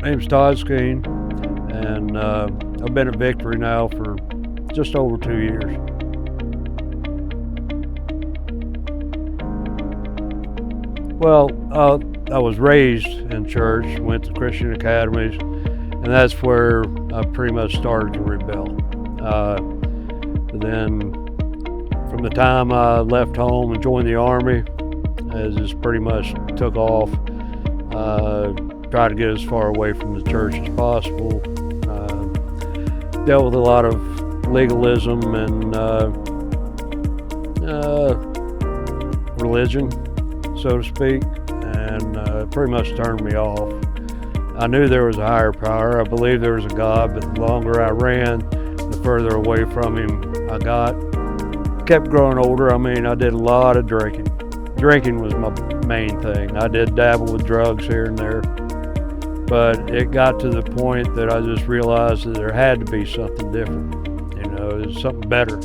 name's Tod Skene, and I've been at Victory now for just over 2 years. Well, I was raised in church, went to Christian academies, and that's where I pretty much started to rebel. Then from the time I left home and joined the Army, it just pretty much took off. Tried to get as far away from the church as possible. Dealt with a lot of legalism and religion, so to speak, and pretty much turned me off. I knew there was a higher power. I believed there was a God, but the longer I ran, the further away from Him I got. Kept growing older. I mean, I did a lot of drinking. Drinking was my main thing. I did dabble with drugs here and there, but it got to the point that I just realized that there had to be something different. There's something better.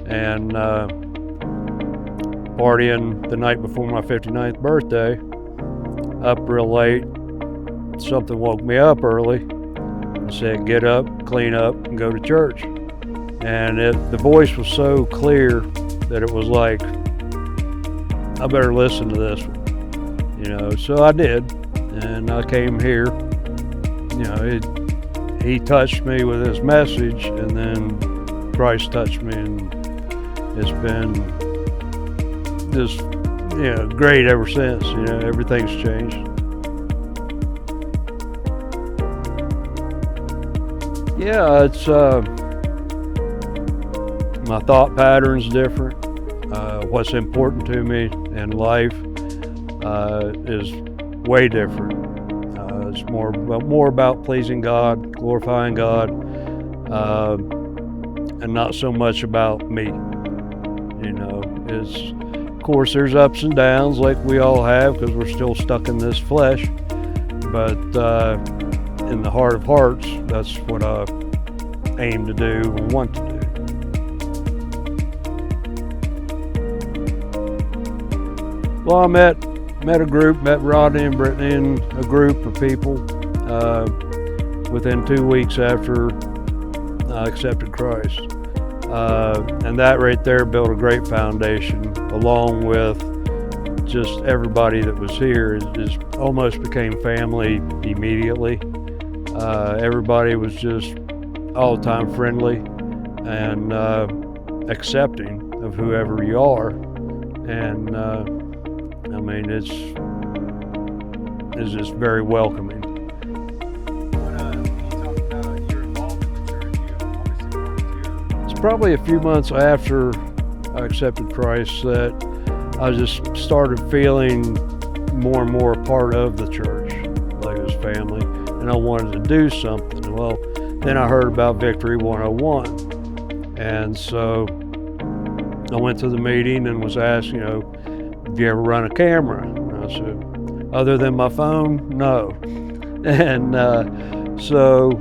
And partying the night before my 59th birthday, up real late, something woke me up early and said, get up, clean up, and go to church. And the voice was so clear that it was like, I better listen to this one. So I did, and I came here. He touched me with his message, and then Christ touched me, and it's been just great ever since. Everything's changed. Yeah, it's my thought pattern's different. What's important to me in life is way different. It's more about pleasing God, glorifying God, and not so much about me. Of course, there's ups and downs like we all have because we're still stuck in this flesh. But in the heart of hearts, that's what I aim to do and want to do. Well, I met Rodney and Brittany and a group of people within 2 weeks after I accepted Christ. And that right there built a great foundation, along with just everybody that was here. It just almost became family immediately. Everybody was just all the time friendly and accepting of whoever you are. And it's just very welcoming. When you talk about your involvement in the church, you obviously volunteer. It's probably a few months after I accepted Christ that I just started feeling more and more a part of the church, like it was family, and I wanted to do something. Well, then I heard about Victory 101, and so I went to the meeting and was asked, have you ever run a camera? And I said, other than my phone, no. And so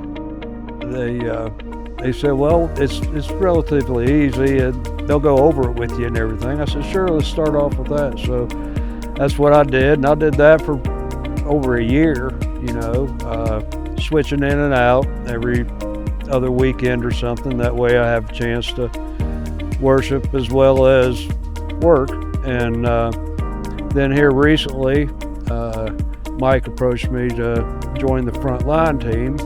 they said, well, it's relatively easy, and they'll go over it with you and everything. I said, sure, let's start off with that. So that's what I did, and I did that for over a year, switching in and out every other weekend or something. That way I have a chance to worship as well as work. And then here recently, Mike approached me to join the front line team.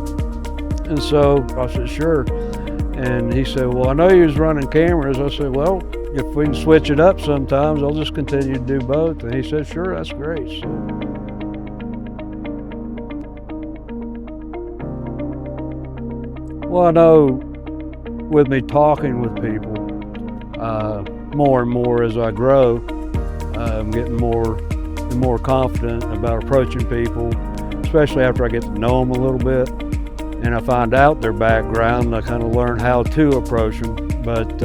And so I said, sure. And he said, well, I know you was running cameras. I said, well, if we can switch it up sometimes, I'll just continue to do both. And he said, sure, that's great. So, well, I know with me talking with people, more and more as I grow, I'm getting more and more confident about approaching people, especially after I get to know them a little bit and I find out their background. I kind of learn how to approach them. But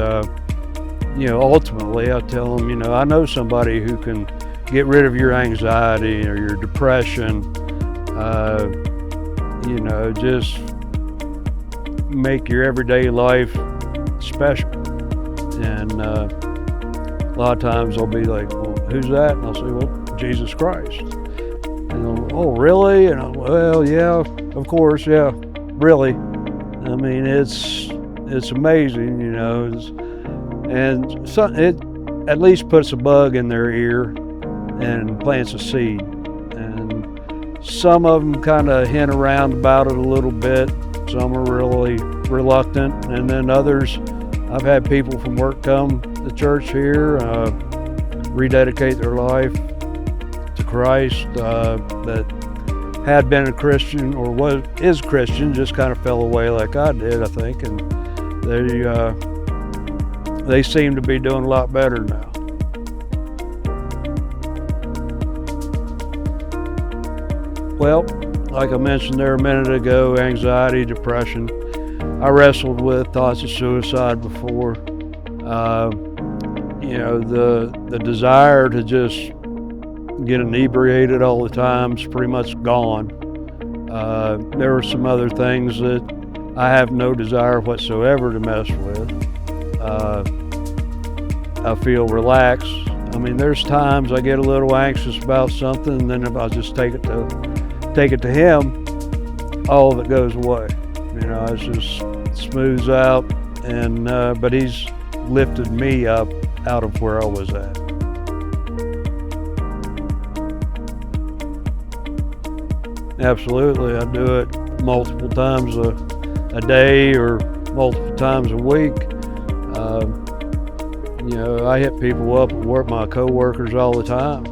ultimately I tell them, I know somebody who can get rid of your anxiety or your depression, just make your everyday life special. And a lot of times they'll be like, well, who's that? And I'll say, well, Jesus Christ. And oh, really? And I'm, well, yeah, of course, yeah, really. I mean, it's amazing, you know. And so it at least puts a bug in their ear and plants a seed. And some of them kind of hint around about it a little bit. Some are really reluctant, and then others, I've had people from work come to church here, rededicate their life to Christ, that had been a Christian or is Christian, just kind of fell away like I did, I think, and they seem to be doing a lot better now. Well, like I mentioned there a minute ago, anxiety, depression. I wrestled with thoughts of suicide before. You know, the desire to just get inebriated all the time is pretty much gone. There were some other things that I have no desire whatsoever to mess with. I feel relaxed. I mean, there's times I get a little anxious about something, and then if I just take it to him, all of it goes away. You know, it just smooths out, and but he's lifted me up out of where I was at. Absolutely, I do it multiple times a day or multiple times a week. You know, I hit people up at work, my coworkers, all the time.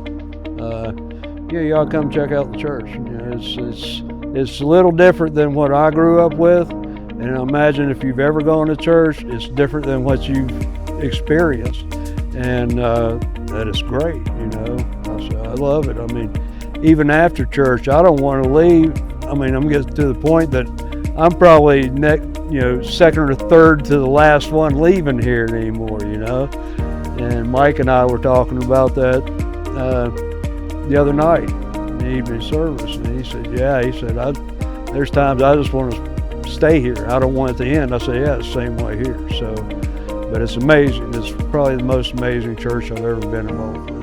Yeah, y'all come check out the church. You know, it's a little different than what I grew up with, and I imagine if you've ever gone to church, it's different than what you've experienced, and that is great. You know, I love it. I mean, even after church, I don't want to leave. I mean, I'm getting to the point that I'm probably second or third to the last one leaving here anymore, you know. And Mike and I were talking about that the other night in the evening service, and he said, there's times I just want to stay here. I don't want it to end. I say, yeah, it's the same way here. So, but it's amazing. It's probably the most amazing church I've ever been involved with.